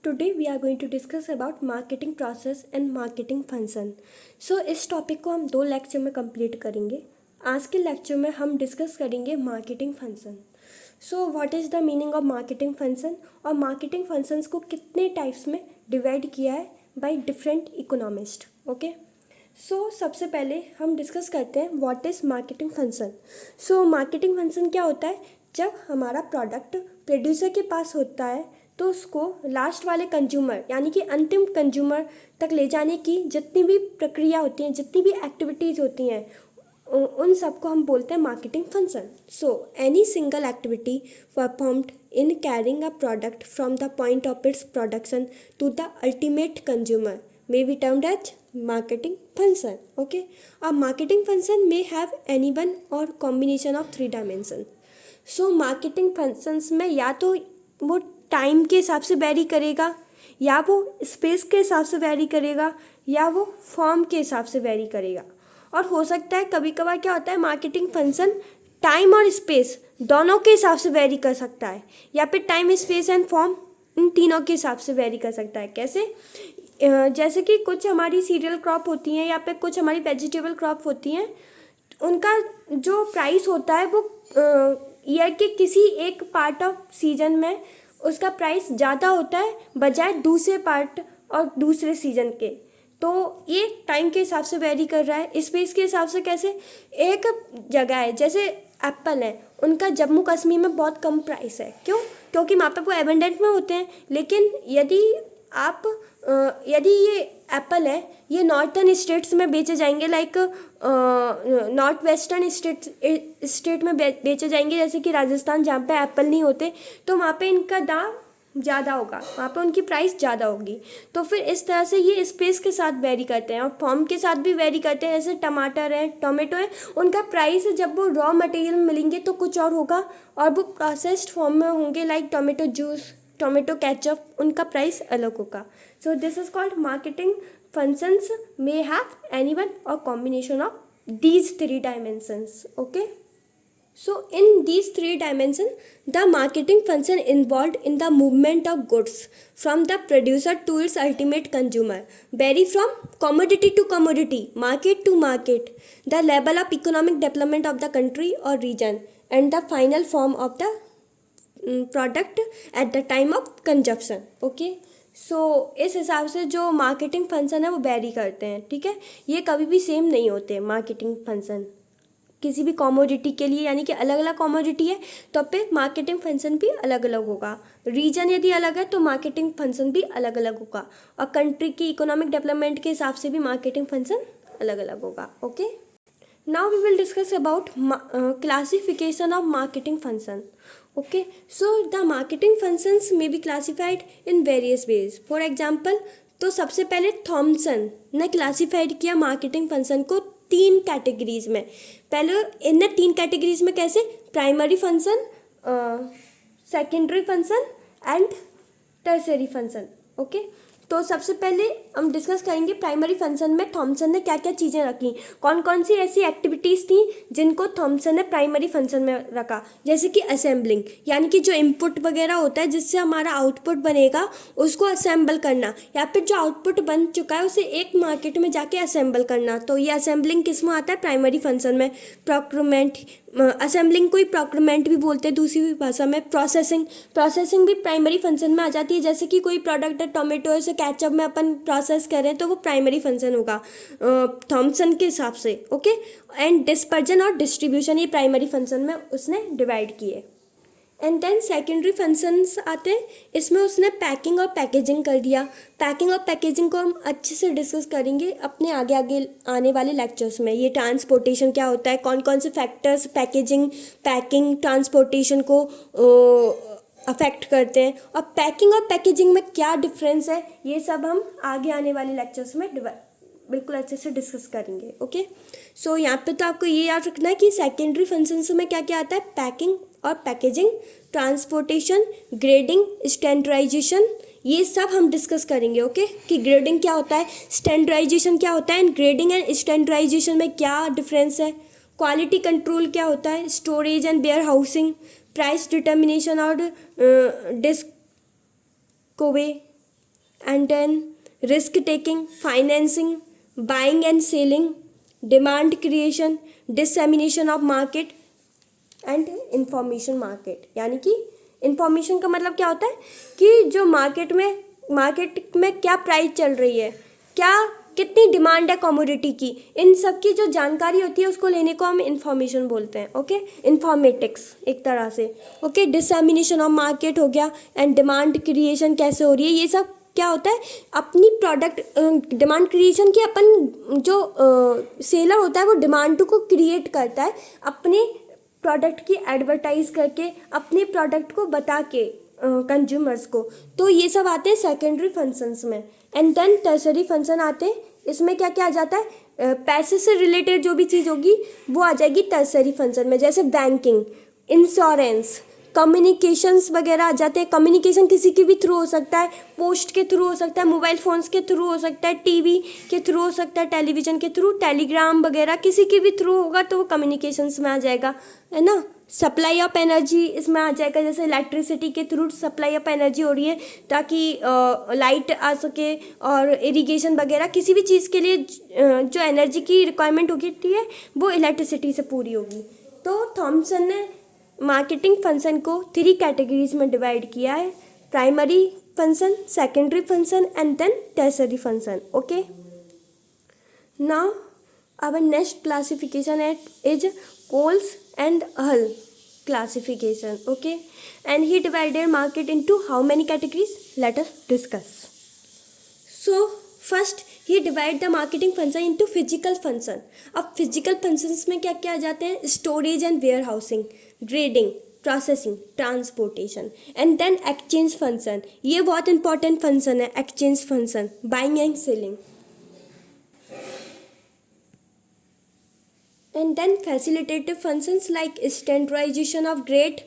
Today we are going to discuss about marketing process and marketing function. So इस topic को हम 2 lecture में complete करेंगे. आज के लेक्चर में हम डिस्कस करेंगे marketing function. So what is the meaning of marketing function और मार्केटिंग फंक्शंस को कितने टाइप्स में डिवाइड किया है बाय डिफरेंट इकोनॉमिस्ट. ओके, सो सबसे पहले हम डिस्कस करते हैं what is marketing function. So marketing function क्या होता है? जब हमारा प्रोडक्ट प्रोड्यूसर के पास होता है तो उसको लास्ट वाले कंज्यूमर यानी कि अंतिम कंज्यूमर तक ले जाने की जितनी भी प्रक्रिया होती हैं, जितनी भी एक्टिविटीज़ होती हैं, उन सबको हम बोलते हैं marketing function. So any single activity performed in carrying a product from the point of its production to the ultimate consumer may be termed as marketing function. Okay, a marketing function may have any one or combination of 3 dimensions. So marketing functions में या तो वो time के हिसाब से very करेगा, या वो स्पेस के हिसाब से वेरी करेगा, या वो फॉर्म के हिसाब से वेरी करेगा. और हो सकता है कभी कभार क्या होता है, मार्केटिंग फंक्शन टाइम और स्पेस दोनों के हिसाब से वेरी कर सकता है, या फिर time space and form in तीनों के हिसाब से वेरी कर सकता है. कैसे? जैसे कि कुछ हमारी सीरियल क्रॉप होती हैं या फिर कुछ हमारी वेजिटेबल क्रॉप होती हैं, उनका जो प्राइस होता है वो ईयर के किसी एक पार्ट ऑफ सीजन में उसका प्राइस ज़्यादा होता है बजाय दूसरे पार्ट और दूसरे सीजन के. तो ये टाइम के हिसाब से वेरी कर रहा है. स्पेस के हिसाब से कैसे? एक जगह है जैसे एप्पल है, उनका जम्मू कश्मीर में बहुत कम प्राइस है. क्यों? क्योंकि वहाँ पर वो एबंडेंट में होते हैं. लेकिन यदि ये एप्पल है, ये नॉर्थर्न स्टेट्स में बेचे जाएंगे, लाइक नॉर्थ वेस्टर्न स्टेट में बेचे जाएंगे, जैसे कि राजस्थान जहाँ पे एप्पल नहीं होते, तो वहाँ पे इनका दाम ज़्यादा होगा, वहाँ पे उनकी प्राइस ज़्यादा होगी. तो फिर इस तरह से ये स्पेस के साथ वेरी करते हैं और फॉर्म के साथ भी वेरी करते हैं. जैसे टमाटर है, टोमेटो है, उनका प्राइस जब वो रॉ मटेरियल में मिलेंगे तो कुछ और होगा, और वो प्रोसेस्ड फॉर्म में होंगे like tomato juice, tomato ketchup, उनका प्राइस अलग होगा. So this is called marketing functions may have any one और combination of these 3 dimensions. Okay, so in these 3 dimensions the marketing function involved in the movement of goods from the producer to its ultimate consumer vary from commodity to commodity, market to market, the level of economic development of the country or region, and the final form of the product at the time of consumption. Okay, so इस हिसाब से जो marketing function है वो very करते हैं. ठीक है, ये कभी भी सेम नहीं होते. मार्केटिंग फंक्शन किसी भी कॉमोडिटी के लिए, यानी कि अलग अलग कॉमोडिटी है तो फिर मार्केटिंग फंक्शन भी अलग अलग होगा. रीजन यदि अलग है तो मार्केटिंग फंक्शन भी अलग अलग होगा, और कंट्री की इकोनॉमिक डेवलपमेंट के हिसाब से भी मार्केटिंग फंक्शन अलग अलग होगा. Okay, now we will discuss about classification of marketing function. Okay, so the marketing functions may be classified in various ways. For example, तो सबसे पहले थॉमसन ने क्लासीफाइड किया मार्केटिंग फंक्शन को 3 कैटेगरीज में. पहले इनने 3 कैटेगरीज में कैसे? Primary function, secondary function and tertiary function. Okay, तो सबसे पहले हम डिस्कस करेंगे प्राइमरी फंक्शन में थॉमसन ने क्या क्या चीज़ें रखी, कौन कौन सी ऐसी एक्टिविटीज़ थी जिनको थॉमसन ने प्राइमरी फंक्शन में रखा. जैसे कि असेंबलिंग, यानी कि जो इनपुट वगैरह होता है जिससे हमारा आउटपुट बनेगा उसको असेंबल करना, या फिर जो आउटपुट बन चुका है उसे एक मार्केट में जाके असेंबल करना. तो ये असेंबलिंग किस में आता है? प्राइमरी फंक्शन में. प्रोक्यूरमेंट, असेंबलिंग को ही प्रोक्यूरमेंट भी बोलते हैं दूसरी भाषा में. प्रोसेसिंग भी प्राइमरी फंक्शन में आ जाती है. जैसे कि कोई प्रोडक्ट है, टोमेटो से केचप में अपन प्रोसेस करें तो वो प्राइमरी फंक्शन होगा थॉमसन के हिसाब से. ओके, एंड डिस्पर्जन और डिस्ट्रीब्यूशन ये प्राइमरी फंक्शन में उसने डिवाइड किए. एंड देन सेकेंडरी फंक्शंस आते हैं, इसमें उसने पैकिंग और पैकेजिंग कर दिया. पैकिंग और पैकेजिंग को हम अच्छे से डिस्कस करेंगे अपने आगे आगे आने वाले लेक्चर्स में. ये ट्रांसपोर्टेशन क्या होता है, कौन कौन से फैक्टर्स पैकिंग ट्रांसपोर्टेशन को अफेक्ट करते हैं, और पैकिंग और पैकेजिंग में क्या डिफरेंस है, ये सब हम आगे आने वाले लेक्चर्स में बिल्कुल अच्छे से डिस्कस करेंगे. ओके, सो यहाँ पे तो आपको ये याद रखना है कि सेकेंडरी फंक्शंस में क्या क्या आता है? पैकिंग और पैकेजिंग, ट्रांसपोर्टेशन, ग्रेडिंग, स्टैंडर्डाइजेशन, ये सब हम डिस्कस करेंगे. ओके, कि ग्रेडिंग क्या होता है, स्टैंडर्डाइजेशन क्या होता है, एंड ग्रेडिंग एंड स्टैंडर्डाइजेशन में क्या डिफरेंस है, क्वालिटी कंट्रोल क्या होता है, storage and warehousing, price determination और discovery, and then risk taking, financing, buying and selling, demand creation, dissemination of market and information market. यानी कि इंफॉर्मेशन का मतलब क्या होता है कि जो मार्केट में क्या प्राइस चल रही है, क्या कितनी डिमांड है कमोडिटी की, इन सब की जो जानकारी होती है उसको लेने को हम इंफॉर्मेशन बोलते हैं। ओके, इंफॉर्मेटिक्स एक तरह से। ओके, डिसएमिनेशन ऑफ मार्केट हो गया एंड डिमांड क्रिएशन कैसे हो रही है, ये सब क्या होता है, अपनी प्रोडक्ट डिमांड क्रिएशन की अपन जो सेलर होता है वो डिमांड को क्रिएट करता है अपने प्रोडक्ट की एडवर्टाइज करके, अपने प्रोडक्ट को बता के कंज्यूमर्स को। तो ये सब आते हैं सेकेंडरी फंक्शंस में। एंड देन टर्सरी फंक्शन आते हैं, इसमें क्या क्या आ जाता है, पैसे से रिलेटेड जो भी चीज़ होगी वो आ जाएगी टर्सरी फंक्शन में, जैसे बैंकिंग, इंश्योरेंस, कम्युनिकेशंस वगैरह आ जाते हैं। कम्युनिकेशन किसी के भी थ्रू हो सकता है, पोस्ट के थ्रू हो सकता है, मोबाइल फ़ोन्स के थ्रू हो सकता है, टीवी के थ्रू हो सकता है, टेलीविज़न के थ्रू, टेलीग्राम वगैरह किसी के भी थ्रू होगा तो वो कम्युनिकेशंस में आ जाएगा, है ना। सप्लाई ऑफ एनर्जी इसमें आ जाएगा, जैसे इलेक्ट्रिसिटी के थ्रू सप्लाई ऑफ एनर्जी हो रही है ताकि लाइट आ सके, और इरिगेशन वगैरह किसी भी चीज़ के लिए जो एनर्जी की रिक्वायरमेंट होती है वो इलेक्ट्रिसिटी से पूरी होगी। तो थॉमसन ने मार्केटिंग फंक्शन को 3 कैटेगरीज में डिवाइड किया है, primary function, secondary function and then tertiary function. Okay, now our next classification is Coles and Hull classification. Okay, and he divided market into how many categories? Let us discuss. So first he divide the marketing function into physical function. अब physical functions में क्या क्या आ जाते हैं, storage and warehousing, grading, processing, transportation and then exchange function. ये बहुत important function है, exchange function, buying and selling. And then facilitative functions like standardization of grade,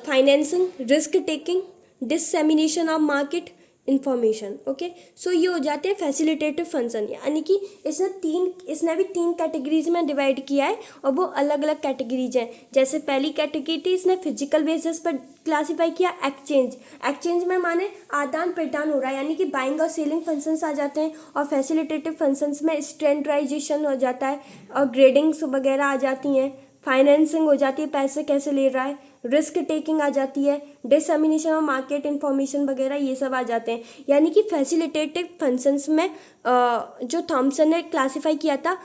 financing, risk taking, dissemination of market information. Okay, so ये हो जाते हैं facilitative function. यानी कि इसने भी 3 कैटेगरीज में डिवाइड किया है और वो अलग अलग कैटेगरीज हैं। जैसे पहली कैटेगरी थी, इसने फिजिकल बेसिस पर क्लासीफाई किया एक्सचेंज में माने आदान प्रदान हो रहा है, यानी कि बाइंग और सेलिंग फंक्शंस आ जाते हैं। और फैसिलिटेटिव फंक्शंस में स्टैंडर्डाइजेशन हो जाता है और ग्रेडिंग्स वगैरह आ जाती हैं, फाइनेंसिंग हो जाती है, पैसे कैसे ले रहा है, रिस्क टेकिंग आ जाती है, डिसएमिनेशन ऑफ मार्केट इन्फॉर्मेशन वगैरह ये सब आ जाते हैं। यानी कि फैसिलिटेटिव फंक्शंस में जो थॉमसन ने क्लासीफाई किया था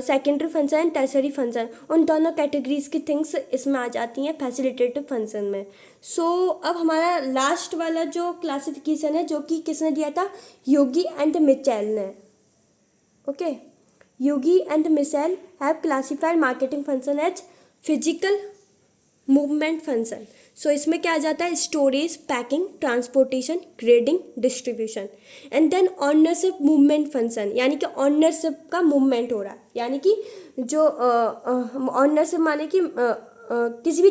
secondary function and tertiary function, उन दोनों कैटेगरीज की थिंग्स इसमें आ जाती हैं फैसिलिटेटिव फंक्शन में। सो अब हमारा लास्ट वाला जो क्लासिफिकेशन है, जो कि किसने दिया था, यूगी एंड मिचेल ने। Okay, Yugi and Mitchell have classified marketing function as physical movement function. So इसमें क्या आ जाता है, storage, packing, transportation, grading, distribution and then ownership movement function. यानी कि ऑनरशिप का मूवमेंट हो रहा है, यानी कि जो ऑनरशिप माने कि किसी भी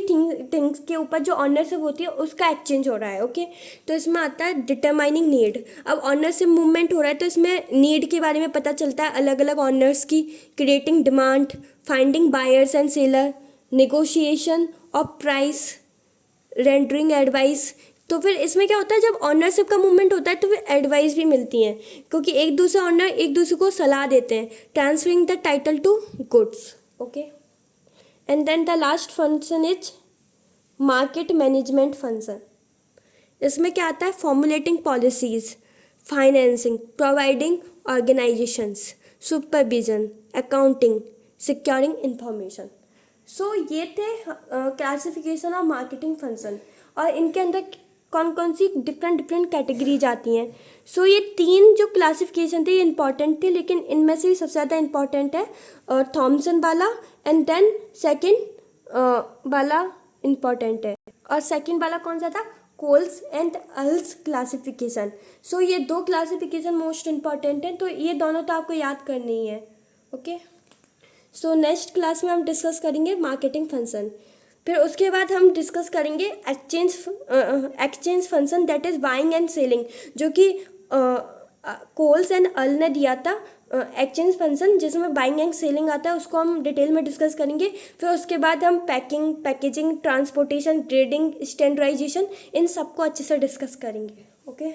थिंग्स के ऊपर जो ऑनरशिप होती है उसका एक्सचेंज हो रहा है। ओके, तो इसमें आता है डिटरमाइनिंग नीड। अब ऑनरशिप मूवमेंट हो रहा है तो इसमें नीड के बारे में पता चलता है अलग अलग ऑनर्स की, creating demand, finding buyers and seller, negotiation of price, rendering advice. तो फिर इसमें क्या होता है, जब ऑनरशिप का मूवमेंट होता है तो फिर एडवाइस भी मिलती हैं, क्योंकि एक दूसरे ऑनर एक दूसरे को सलाह देते हैं, transferring the title to goods. Okay, and then the last function is market management function. इसमें क्या आता है, formulating policies, financing, providing organisations, supervision, accounting, securing information. So ये थे क्लासिफिकेशन ऑफ मार्केटिंग फंक्शन, और इनके अंदर कौन कौन सी डिफरेंट कैटेगरीज आती हैं। सो ये 3 जो क्लासिफिकेशन थे ये इंपॉर्टेंट थे, लेकिन इनमें से सबसे ज़्यादा इंपॉर्टेंट है थॉमसन वाला, एंड देन सेकंड वाला इंपॉर्टेंट है। और सेकंड वाला कौन सा था, कोल्स एंड हल्स क्लासिफिकेशन। सो ये 2 क्लासिफिकेशन मोस्ट इंपॉर्टेंट है, तो ये दोनों तो आपको याद करनी ही है। ओके, सो नेक्स्ट क्लास में हम डिस्कस करेंगे मार्केटिंग फंक्शन, फिर उसके बाद हम डिस्कस करेंगे exchange function, that is buying and selling, जो कि कोल्स एंड अल ने दिया था एक्सचेंज फंक्शन, जिसमें बाइंग एंड सेलिंग आता है, उसको हम डिटेल में डिस्कस करेंगे। फिर उसके बाद हम packing, packaging, transportation, grading, standardisation, इन सबको अच्छे से डिस्कस करेंगे। ओके।